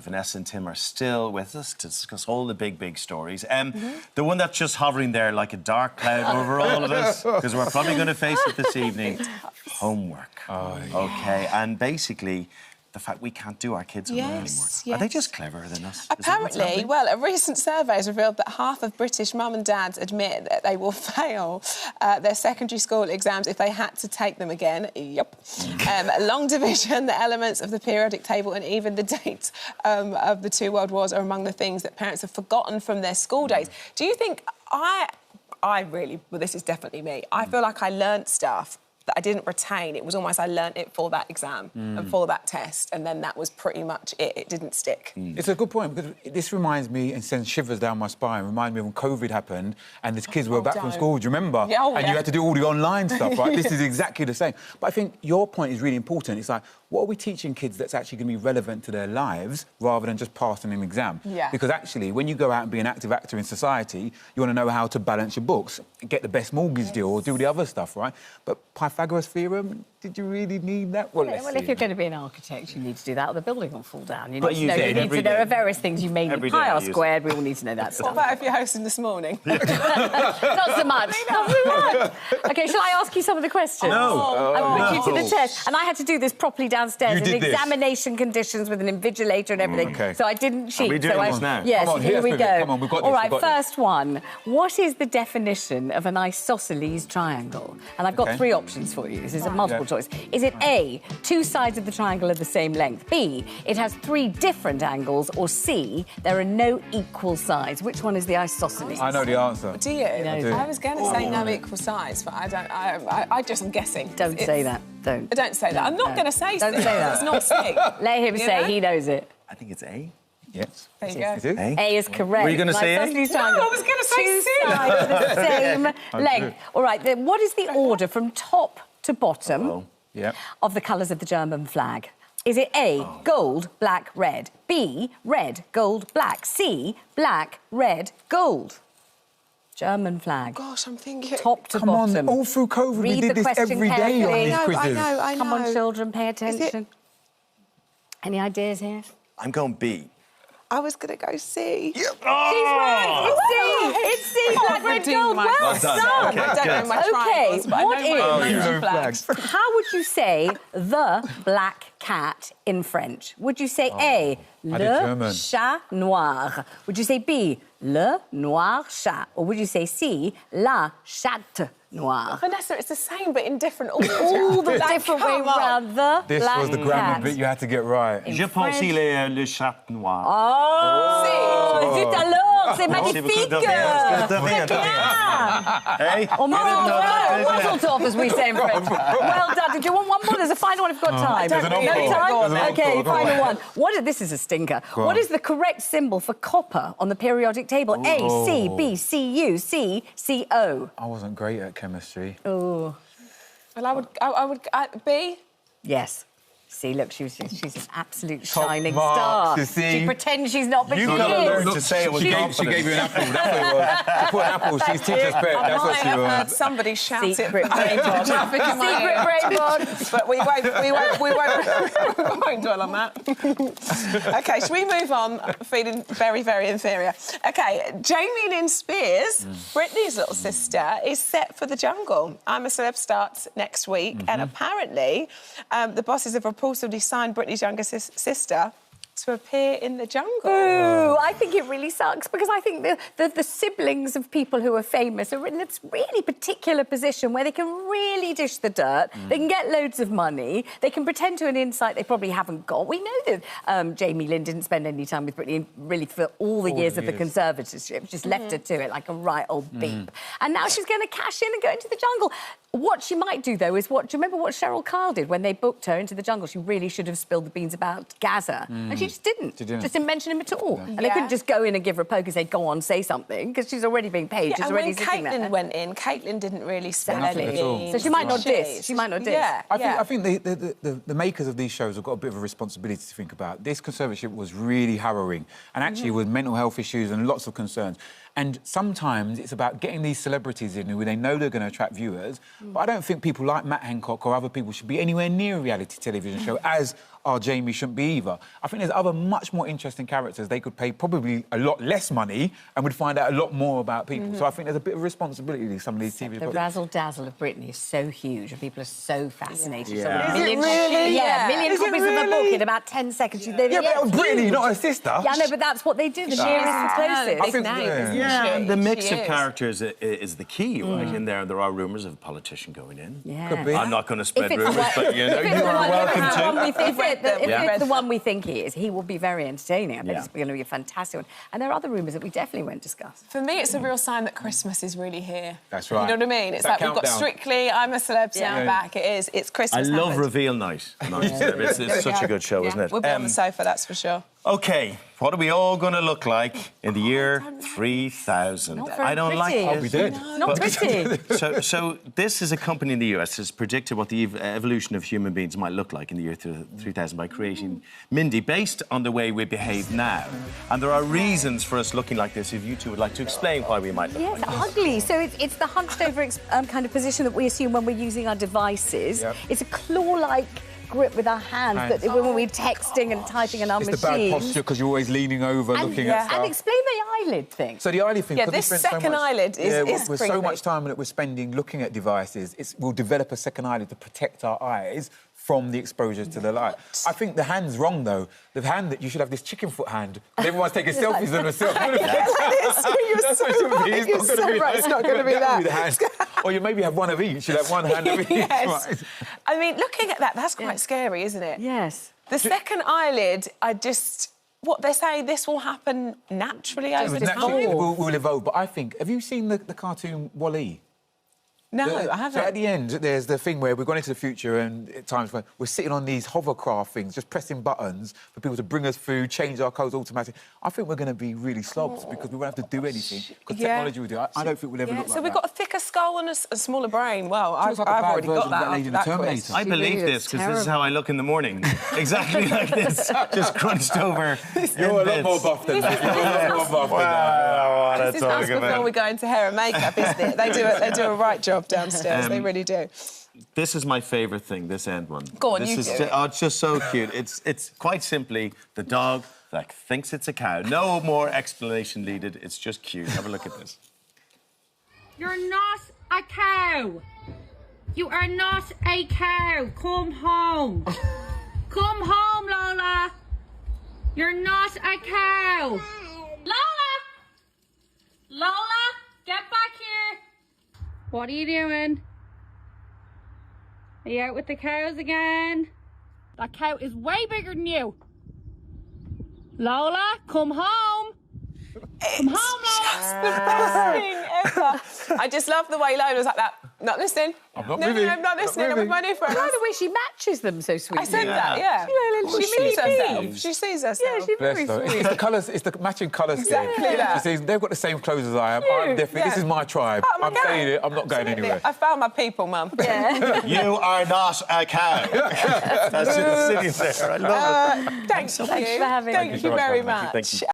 Vanessa and Tim are still with us to discuss all the big stories. The one that's just hovering there like a dark cloud over all of us, because we're probably going to face it this evening, homework. Oh, yeah. OK, and basically the fact we can't do our kids' homework anymore. Yes. Are they just cleverer than us? Apparently, well, a recent survey has revealed that half of British mum and dads admit that they will fail their secondary school exams if they had to take them again. Yep. Long division, the elements of the periodic table and even the dates of the two world wars are among the things that parents have forgotten from their school days. Do you think... well, this is definitely me. I feel like I learnt stuff that I didn't retain. It was almost I learnt it for that exam and for that test, and then that was pretty much it. It didn't stick. It's a good point, because this reminds me and sends shivers down my spine. Reminds me of when COVID happened and the kids were back from school, do you remember? Yeah, and you had to do all the online stuff, right? This is exactly the same. But I think your point is really important. It's like, what are we teaching kids that's actually going to be relevant to their lives rather than just passing an exam? Yeah. Because actually, when you go out and be an active actor in society, you want to know how to balance your books, get the best mortgage deal or do the other stuff, right? But Pythagoras theorem, did you really need that? Well, if you're going to be an architect, you need to do that or the building will fall down. You But need to know, there are various things you may need. Pi r squared, we all need to know that stuff. What about if you're hosting this morning? Not so much. Not so much. OK, shall I ask you some of the questions? No. I put you to the test. And I had to do this properly downstairs You did in examination conditions with an invigilator and everything. OK. So I didn't cheat. Are we doing this now? Yes, Come on, here we go. Come on, we've got this. All right, first one. What is the definition of an isosceles triangle? And I've got three options for you. This is a multiple choice. Is it A, two sides of the triangle are the same length? B, it has three different angles? Or C, there are no equal sides? Which one is the isosceles? I know the answer. Do you? I was going to say no equal size, but I don't... I just am guessing. Don't say that. Don't. Don't say that. I'm not going to say Don't say that. It's not sick. Let him say he knows it. I think it's A. Yes. There you go. It is. A is correct. Were you going to say A? No, I was going to say two C. sides of the same length. All right, then what is the order from top to bottom of the colours of the German flag? Is it A, gold, black, red? B, red, gold, black? C, black, red, gold? German flag. Gosh, I'm thinking... Top to Come bottom. on, all through COVID, we did this every day on these quizzes. I know. Come on, children, pay attention. Any ideas here? I'm going B. I was going to go C. She's right. It's C. Black, red, gold. Well done. Okay, I don't know my triangles, but what I know my is... flags. How would you say the black cat in French? Would you say A, le chat noir? Would you say B, le noir chat? Or would you say C, la chatte noire? Vanessa, it's the same, but in different orders. All the different way around the This black was the grammar bit you had to get right. Je pense le chat noir. Oh, zut alors, c'est magnifique. Très bien. Hey? Or mazel tov, as we say in French. Well done. Did you want one more? There's a final one if you've got time. There's an No encore. time? There's an OK, encore. final one. This is a stinker. What is the correct symbol for copper on the periodic table? A, C, B, C, U, C, C, O. I wasn't great at chemistry. Oh. Well, I would... B? Yes. See, look, she's an absolute Top shining marks, star. you see. She pretends she's not, but You she gotta is. learn to say it was confident. She gave you an apple, that's what it was. You put an apple, she's teacher's pet, that's what she I heard was. somebody shout it. Secret brain bod. Secret brain bod. But we won't dwell on that. OK, shall we move on? Feeling very, very inferior. OK, Jamie Lynn Spears, Britney's little sister, is set for the jungle. I'm a Celeb starts next week, and apparently the bosses have reportedly signed Britney's younger sister to appear in the jungle. Ooh, I think it really sucks because I think the siblings of people who are famous are in this really particular position where they can really dish the dirt, they can get loads of money, they can pretend to an insight they probably haven't got. We know that Jamie Lynn didn't spend any time with Britney really for all the years of the conservatorship, just left her to it like a right old beep. And now she's going to cash in and go into the jungle. What she might do, though, is do you remember what Cheryl Kyle did when they booked her into the jungle? She really should have spilled the beans about Gaza. And she just didn't. Just didn't mention him at all. And they couldn't just go in and give her a poke and say, go on, say something, because she's already being paid. She's already sitting there. Caitlin went in, Caitlin didn't really spill Nothing at all. any. So she might not diss. She might not diss. Yeah, I think the makers of these shows have got a bit of a responsibility to think about. This conservatorship was really harrowing, and actually with mental health issues and lots of concerns. And sometimes it's about getting these celebrities in who they know they're going to attract viewers. But I don't think people like Matt Hancock or other people should be anywhere near a reality television show as oh, Jamie shouldn't be either. I think there's other much more interesting characters. They could pay probably a lot less money and would find out a lot more about people. So I think there's a bit of responsibility to some of these TV. The razzle-dazzle of Brittany is so huge and people are so fascinated. Yeah. So Is it really? Yeah, million Is it copies of the really? book in about 10 seconds. Yeah, but that was Brittany, not her sister. Yeah, no, but that's what they do. The nearest and closest. I think- And the mix She of is. characters is the key, right? In there are rumours of a politician going in. Yeah. Could be. I'm not going to spread If it's the rumours, one- but you know, if it's you the are one- welcome if it's the one to. we think- if Yeah. it's the one we think he is, he will be very entertaining. I think Yeah. it's going to be a fantastic one. And there are other rumours that we definitely won't discuss. For me, it's a real sign that Christmas is really here. That's right. You know what I mean? It's That like we've got countdown. Strictly, I'm a Celebs Yeah. now back. It is. It's I Christmas. love happened. reveal night. It's such a good show, isn't it? We'll be on the sofa, that's for sure. OK, what are we all going to look like in the year 3000? Not very I don't like pretty. it. We did. Not pretty. So this is a company in the US has predicted what the evolution of human beings might look like in the year 3000 by creating Mindy based on the way we behave now. And there are reasons for us looking like this. If you two would like to explain why we might look Yes, like this. ugly. So it's the hunched over kind of position that we assume when we're using our devices. Yep. It's a claw-like grip with our hands that when we're texting and typing in our It's the machines. bad posture because you're always leaning over, looking at stuff. And explain the eyelid thing. So the eyelid thing... Yeah, 'cause we this spend so second much- eyelid is with so creepy. much time that we're spending looking at devices, we'll develop a second eyelid to protect our eyes from the exposure to the light. I think the hand's wrong, though. The hand that you should have this chicken foot hand. Everyone's taking selfies of themselves. You're so right. You're so right. It's not going to be that. The hand. Or you maybe have one of each. You have one hand of each. Yes. Right. I mean, looking at that, that's quite scary, isn't it? Yes. The second eyelid, what they say, this will happen naturally over Naturally, time. we'll evolve. But I think, have you seen the cartoon Wall-E? No, The- I haven't. So at the end, there's the thing where we've gone into the future and at times when we're sitting on these hovercraft things, just pressing buttons for people to bring us food, change our clothes automatically. I think we're going to be really slobs because we won't have to do anything because Yeah. technology will do it. I don't think we'll ever look like So we've that. got a thicker skull and a smaller brain. Well, I've like a bad already version got of that that lady after in the that quiz. Terminator. I believe really this is because this is how I look in the morning. Exactly like this, just crunched over. You're a lot more buff than that. You're a lot more buff than that. This is us before we go into hair and makeup, isn't it? They do a right job downstairs. They really do. This is my favourite thing, this end one. Go on, this you is do ju- it. Oh, it's just so cute. It's quite simply the dog that thinks it's a cow. No more explanation needed. It's just cute. Have a look at this. You're not a cow. You are not a cow. Come home. Come home, Lola. You're not a cow. Lola! Lola, get back here. What are you doing? Are you out with the cows again? That cow is way bigger than you. Lola, come home. Come home, Lola. The best thing ever. I just love the way Lola was like that. Not listening. I'm not no, moving. No, I'm not listening. I'm with my new friends. By the way, she matches them so sweetly. I said that, yeah. She She sees really herself. does. She sees herself. Yeah, she's Bless very her. sweet. It's the colours, it's the matching colour scheme. Exactly that. She says, they've got the same clothes as I am. I'm definitely, this is my tribe. Oh, my I'm God. saying it, I'm not going Absolutely. anywhere. I found my people, Mum. Yeah. You are not a cow. That's just sitting there. I love it. Thank you. Thanks for having me. Thank you very Thank you. much.